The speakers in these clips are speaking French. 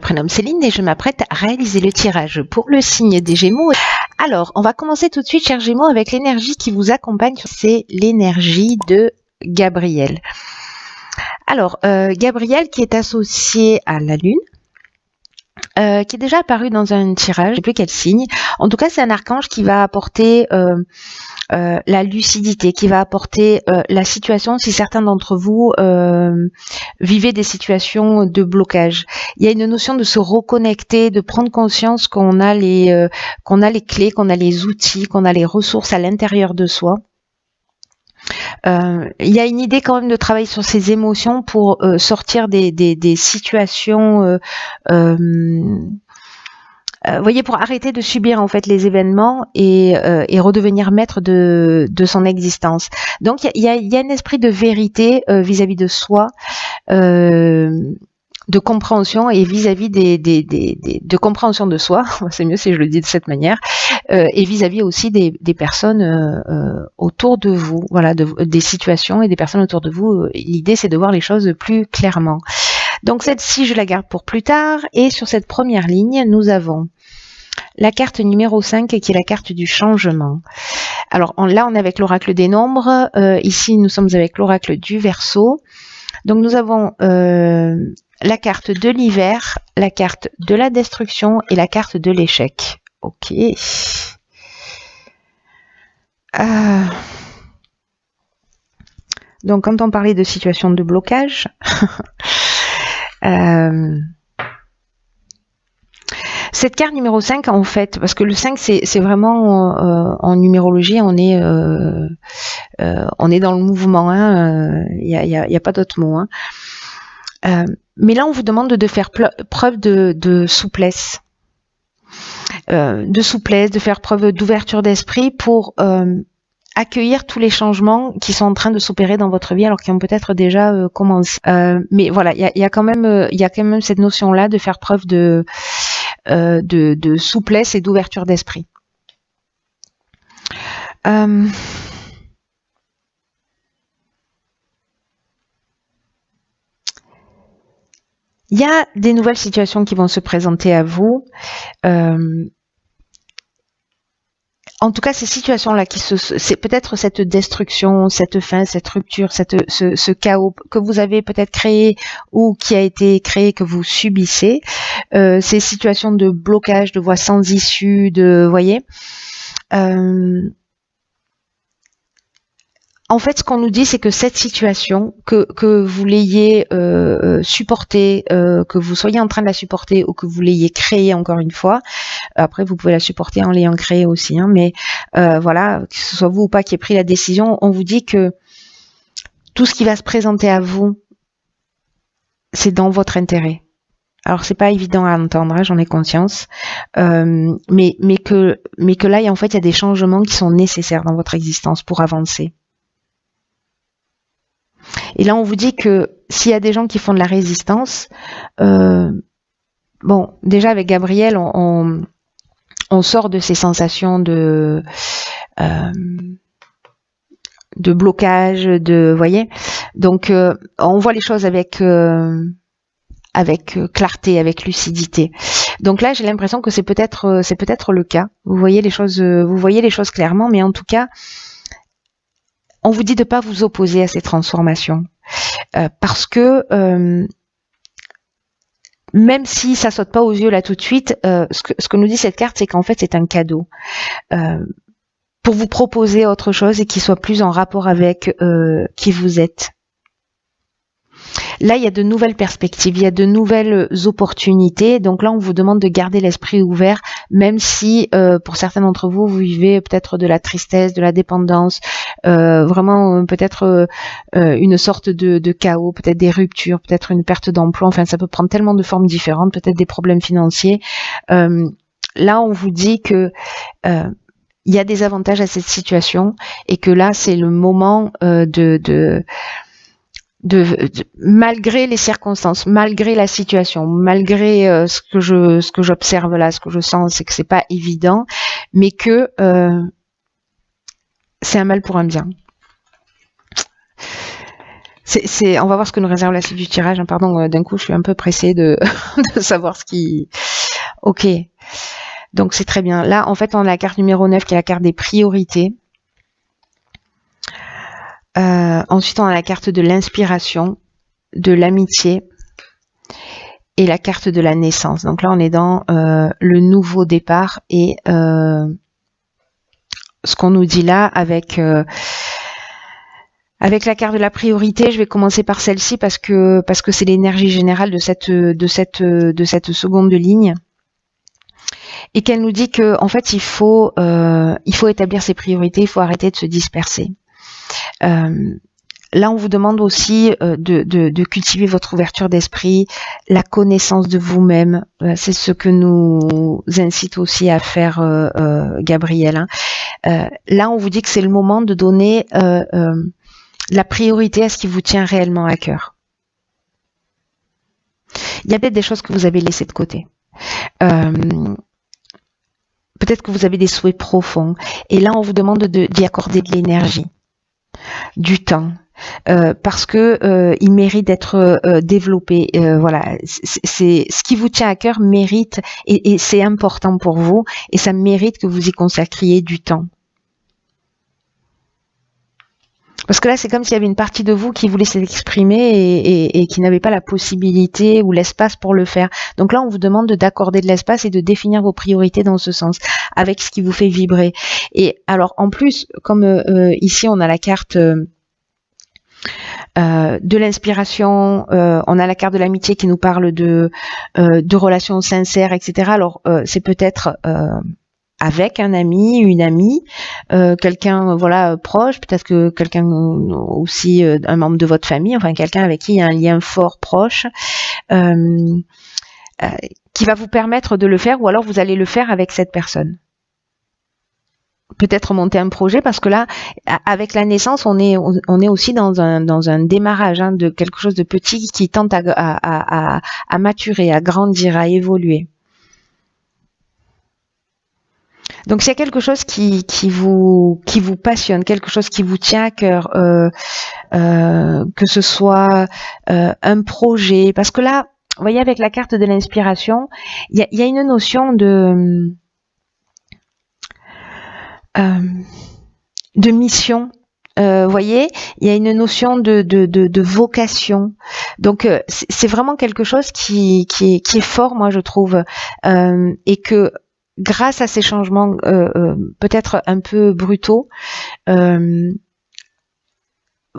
Prénom Céline et je m'apprête à réaliser le tirage pour le signe des Gémeaux. Alors, on va commencer tout de suite, chers Gémeaux, avec l'énergie qui vous accompagne. C'est l'énergie de Gabriel. Alors, Gabriel qui est associé à la Lune, qui est déjà apparu dans un tirage, je ne sais plus quel signe. En tout cas, c'est un archange qui va apporter la lucidité, qui va apporter la situation si certains d'entre vous vivaient des situations de blocage. Il y a une notion de se reconnecter, de prendre conscience qu'on a les clés, qu'on a les outils, qu'on a les ressources à l'intérieur de soi. Il y a une idée quand même de travailler sur ses émotions pour sortir des situations voyez, pour arrêter de subir en fait les événements et redevenir maître de son existence. Donc il y a un esprit de vérité vis-à-vis de soi, de compréhension et vis-à-vis de compréhension de soi. C'est mieux si je le dis de cette manière. Et vis-à-vis aussi des personnes autour de vous. Voilà, des situations et des personnes autour de vous. L'idée c'est de voir les choses plus clairement. Donc celle-ci, je la garde pour plus tard. Et sur cette première ligne, nous avons la carte numéro 5 qui est la carte du changement. Alors là, on est avec l'oracle des nombres. Ici, nous sommes avec l'oracle du Verseau. Donc nous avons la carte de l'hiver, la carte de la destruction et la carte de l'échec. Ok. Donc quand on parlait de situation de blocage... cette carte numéro 5, en fait, parce que le 5, c'est vraiment, en numérologie, on est dans le mouvement, il y a pas d'autre mot. Mais là, on vous demande de faire preuve de souplesse. De faire preuve d'ouverture d'esprit pour accueillir tous les changements qui sont en train de s'opérer dans votre vie alors qu'ils ont peut-être déjà commencé. Mais voilà, il y a quand même cette notion-là de faire preuve de souplesse et d'ouverture d'esprit. Il y a des nouvelles situations qui vont se présenter à vous. En tout cas, ces situations-là, c'est peut-être cette destruction, cette fin, cette rupture, ce chaos que vous avez peut-être créé ou qui a été créé, que vous subissez, ces situations de blocage, de voies sans issue, voyez. En fait, ce qu'on nous dit, c'est que cette situation, que vous l'ayez supportée, que vous soyez en train de la supporter ou que vous l'ayez créée encore une fois, après vous pouvez la supporter en l'ayant créée aussi, mais voilà, que ce soit vous ou pas qui ait pris la décision, on vous dit que tout ce qui va se présenter à vous, c'est dans votre intérêt. Alors c'est pas évident à entendre, j'en ai conscience, mais que là, en fait, il y a des changements qui sont nécessaires dans votre existence pour avancer. Et là, on vous dit que s'il y a des gens qui font de la résistance, bon, déjà avec Gabriel, on sort de ces sensations de blocage, voyez. Donc, on voit les choses avec clarté, avec lucidité. Donc là, j'ai l'impression que c'est peut-être le cas. Vous voyez les choses clairement, mais en tout cas, on vous dit de ne pas vous opposer à ces transformations. Parce que même si ça saute pas aux yeux là tout de suite, ce que nous dit cette carte, c'est qu'en fait c'est un cadeau pour vous proposer autre chose et qui soit plus en rapport avec qui vous êtes. Là, il y a de nouvelles perspectives, il y a de nouvelles opportunités. Donc là, on vous demande de garder l'esprit ouvert, même si pour certains d'entre vous, vous vivez peut-être de la tristesse, de la dépendance, vraiment peut-être une sorte de chaos, peut-être des ruptures, peut-être une perte d'emploi. Enfin, ça peut prendre tellement de formes différentes, peut-être des problèmes financiers. Là, on vous dit que il y a des avantages à cette situation et que là, c'est le moment malgré les circonstances, malgré la situation, malgré ce que j'observe là, ce que je sens, c'est que c'est pas évident, mais que c'est un mal pour un bien. On va voir ce que nous réserve la suite du tirage. Hein. Pardon, d'un coup, je suis un peu pressée de, de savoir ce qui... Ok. Donc, c'est très bien. Là, en fait, on a la carte numéro 9 qui est la carte des priorités. Ensuite, on a la carte de l'inspiration, de l'amitié et la carte de la naissance. Donc là, on est dans le nouveau départ et ce qu'on nous dit là avec la carte de la priorité. Je vais commencer par celle-ci parce que c'est l'énergie générale de cette seconde ligne. Et qu'elle nous dit que en fait il faut établir ses priorités, il faut arrêter de se disperser. Là, on vous demande aussi de cultiver votre ouverture d'esprit, la connaissance de vous-même. C'est ce que nous incite aussi à faire Gabriel. Hein. Là, on vous dit que c'est le moment de donner la priorité à ce qui vous tient réellement à cœur. Il y a peut-être des choses que vous avez laissées de côté. Peut-être que vous avez des souhaits profonds. Et là, on vous demande d'y accorder de l'énergie, du temps. Parce que il mérite d'être développé. Voilà, c'est ce qui vous tient à cœur mérite et c'est important pour vous et ça mérite que vous y consacriez du temps. Parce que là, c'est comme s'il y avait une partie de vous qui voulait s'exprimer et qui n'avait pas la possibilité ou l'espace pour le faire. Donc là, on vous demande d'accorder de l'espace et de définir vos priorités dans ce sens, avec ce qui vous fait vibrer. Et alors, en plus, comme ici, on a la carte de l'inspiration, on a la carte de l'amitié qui nous parle de relations sincères, etc. Alors, c'est peut-être... avec un ami, une amie, quelqu'un voilà proche, peut-être que quelqu'un aussi un membre de votre famille, enfin quelqu'un avec qui il y a un lien fort proche, qui va vous permettre de le faire, ou alors vous allez le faire avec cette personne. Peut-être monter un projet, parce que là, avec la naissance, on est aussi dans un démarrage hein, de quelque chose de petit qui tente à maturer, à grandir, à évoluer. Donc s'il y a quelque chose qui vous passionne, quelque chose qui vous tient à cœur, que ce soit un projet, parce que là, vous voyez avec la carte de l'inspiration, il y a une notion de mission. Vous voyez, il y a une notion de vocation. Donc c'est vraiment quelque chose qui est fort, moi je trouve, et que grâce à ces changements peut-être un peu brutaux,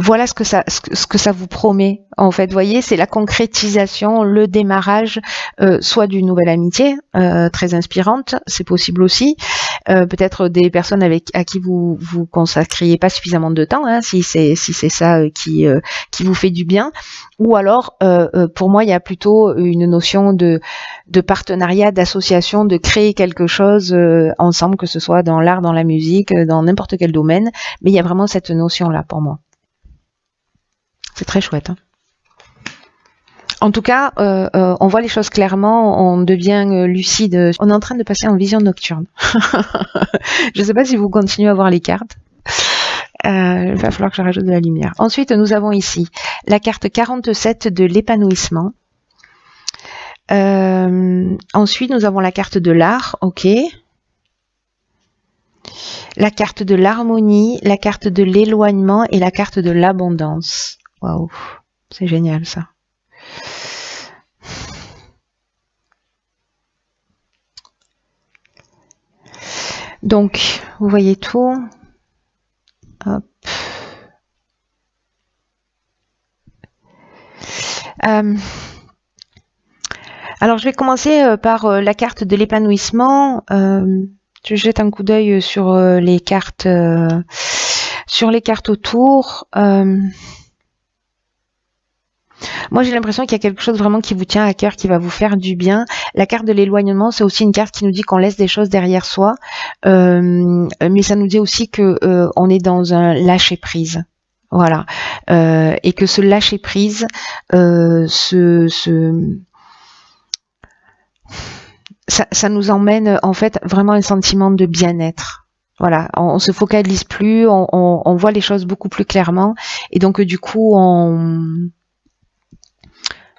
voilà ce que ça vous promet. En fait, vous voyez, c'est la concrétisation, le démarrage, soit d'une nouvelle amitié très inspirante, c'est possible aussi. Peut-être des personnes à qui vous consacriez pas suffisamment de temps, hein, si c'est ça qui vous fait du bien. Ou alors, pour moi, il y a plutôt une notion de partenariat, d'association, de créer quelque chose ensemble, que ce soit dans l'art, dans la musique, dans n'importe quel domaine. Mais il y a vraiment cette notion-là pour moi. C'est très chouette. Hein. En tout cas, on voit les choses clairement, on devient lucide. On est en train de passer en vision nocturne. Je ne sais pas si vous continuez à voir les cartes. Il va falloir que je rajoute de la lumière. Ensuite, nous avons ici la carte 47 de l'épanouissement. Ensuite, nous avons la carte de l'art. Ok. La carte de l'harmonie, la carte de l'éloignement et la carte de l'abondance. Waouh, c'est génial ça. Donc, vous voyez tout. Hop. Alors, je vais commencer par la carte de l'épanouissement. Je jette un coup d'œil sur les cartes autour. Moi, j'ai l'impression qu'il y a quelque chose vraiment qui vous tient à cœur, qui va vous faire du bien. La carte de l'éloignement, c'est aussi une carte qui nous dit qu'on laisse des choses derrière soi, mais ça nous dit aussi que on est dans un lâcher prise. Voilà, et que ce lâcher prise, ça nous emmène en fait vraiment un sentiment de bien-être. Voilà, on se focalise plus, on voit les choses beaucoup plus clairement Et donc du coup,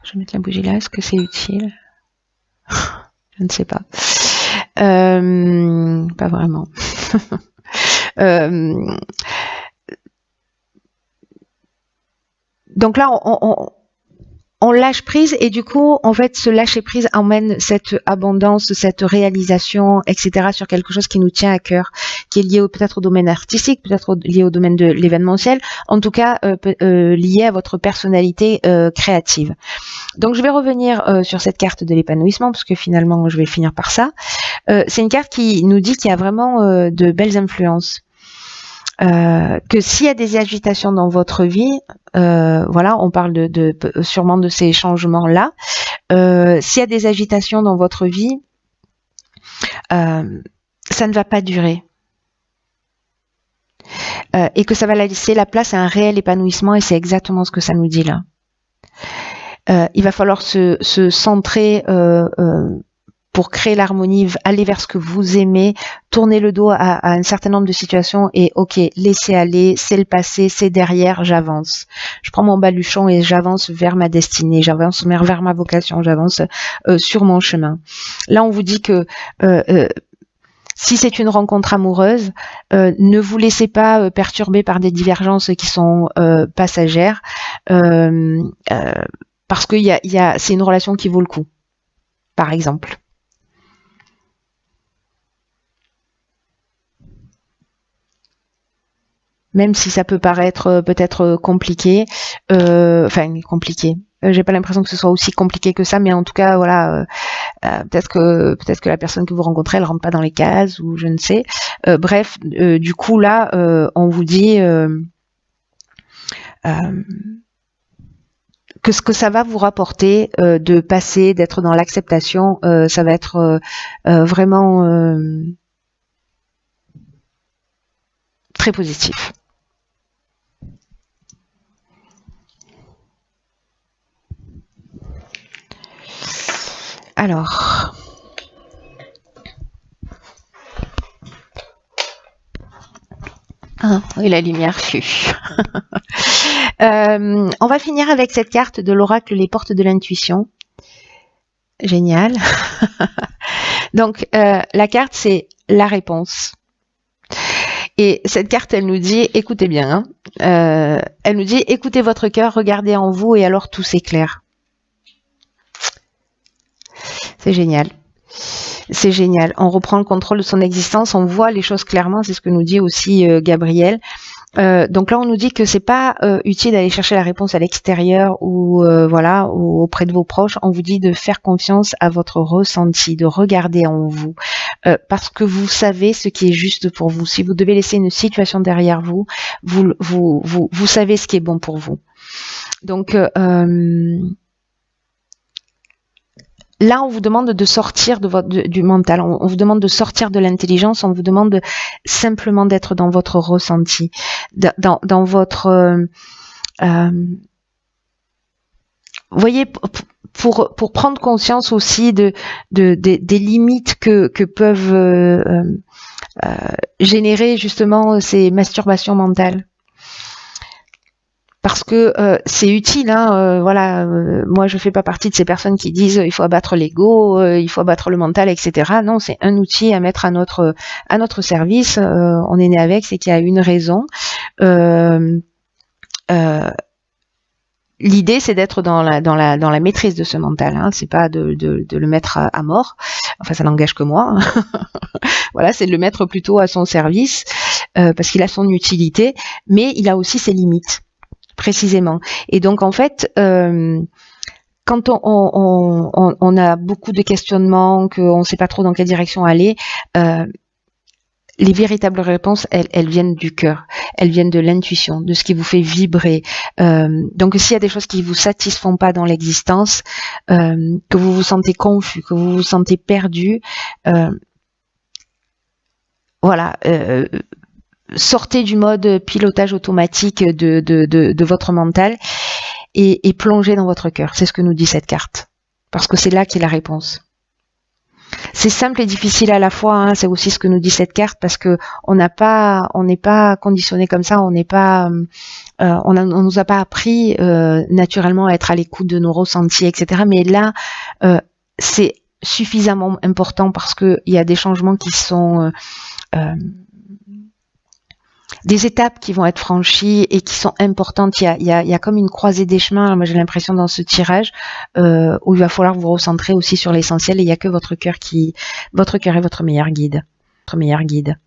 je vais mettre la bougie là, est-ce que c'est utile? Je ne sais pas. Pas vraiment. Donc là, on lâche prise et du coup, en fait, ce lâcher prise emmène cette abondance, cette réalisation, etc. sur quelque chose qui nous tient à cœur, qui est lié peut-être au domaine artistique, peut-être lié au domaine de l'événementiel, en tout cas lié à votre personnalité créative. Donc je vais revenir sur cette carte de l'épanouissement, parce que finalement, je vais finir par ça. C'est une carte qui nous dit qu'il y a vraiment de belles influences. Que s'il y a des agitations dans votre vie, voilà, on parle sûrement de ces changements-là. S'il y a des agitations dans votre vie, ça ne va pas durer. Et que ça va laisser la place à un réel épanouissement, et c'est exactement ce que ça nous dit là. Il va falloir se centrer pour créer l'harmonie, aller vers ce que vous aimez, tourner le dos à un certain nombre de situations et ok, laissez aller, c'est le passé, c'est derrière, j'avance. Je prends mon baluchon et j'avance vers ma destinée, j'avance vers ma vocation, j'avance sur mon chemin. Là, on vous dit que si c'est une rencontre amoureuse, ne vous laissez pas perturber par des divergences qui sont passagères, parce que c'est une relation qui vaut le coup, par exemple. Même si ça peut paraître peut-être compliqué, compliqué. J'ai pas l'impression que ce soit aussi compliqué que ça, mais en tout cas, voilà, peut-être que la personne que vous rencontrez, elle rentre pas dans les cases ou je ne sais. Bref, du coup là, on vous dit que ce que ça va vous rapporter de passer, d'être dans l'acceptation, ça va être vraiment très positif. Alors, oui, la lumière fut. On va finir avec cette carte de l'oracle Les Portes de l'Intuition. Génial. Donc, la carte, c'est la réponse. Et cette carte, elle nous dit, écoutez bien, elle nous dit, écoutez votre cœur, regardez en vous et alors tout s'éclaire. C'est génial. C'est génial. On reprend le contrôle de son existence, on voit les choses clairement, c'est ce que nous dit aussi Gabriel. Donc là, on nous dit que c'est pas utile d'aller chercher la réponse à l'extérieur ou voilà, ou auprès de vos proches. On vous dit de faire confiance à votre ressenti, de regarder en vous, parce que vous savez ce qui est juste pour vous. Si vous devez laisser une situation derrière vous, vous savez ce qui est bon pour vous. Donc là, on vous demande de sortir du mental, on vous demande de sortir de l'intelligence, on vous demande simplement d'être dans votre ressenti, dans votre... vous voyez, pour prendre conscience aussi des limites que peuvent générer justement ces masturbations mentales. Parce que c'est utile, hein, voilà. Moi, je fais pas partie de ces personnes qui disent il faut abattre l'ego, il faut abattre le mental, etc. Non, c'est un outil à mettre à notre service. On est né avec, c'est qu'il y a une raison. L'idée, c'est d'être dans la maîtrise de ce mental. Hein. C'est pas de le mettre à mort. Enfin, ça n'engage que moi. Voilà, c'est de le mettre plutôt à son service parce qu'il a son utilité, mais il a aussi ses limites. Précisément. Et donc en fait, quand on a beaucoup de questionnements, qu'on ne sait pas trop dans quelle direction aller, les véritables réponses, elles viennent du cœur, elles viennent de l'intuition, de ce qui vous fait vibrer. Donc s'il y a des choses qui vous satisfont pas dans l'existence, que vous vous sentez confus, que vous vous sentez perdu, voilà. Sortez du mode pilotage automatique de votre mental et plongez dans votre cœur. C'est ce que nous dit cette carte. Parce que c'est là qu'est la réponse. c'est simple et difficile à la fois, hein. C'est aussi ce que nous dit cette carte, parce que on n'est pas conditionné comme ça, on nous a pas appris naturellement à être à l'écoute de nos ressentis, etc. Mais là, c'est suffisamment important parce que il y a des changements qui sont des étapes qui vont être franchies et qui sont importantes. Il y a comme une croisée des chemins. Moi, j'ai l'impression dans ce tirage où il va falloir vous recentrer aussi sur l'essentiel. Et il y a que votre cœur est votre meilleur guide. Votre meilleur guide.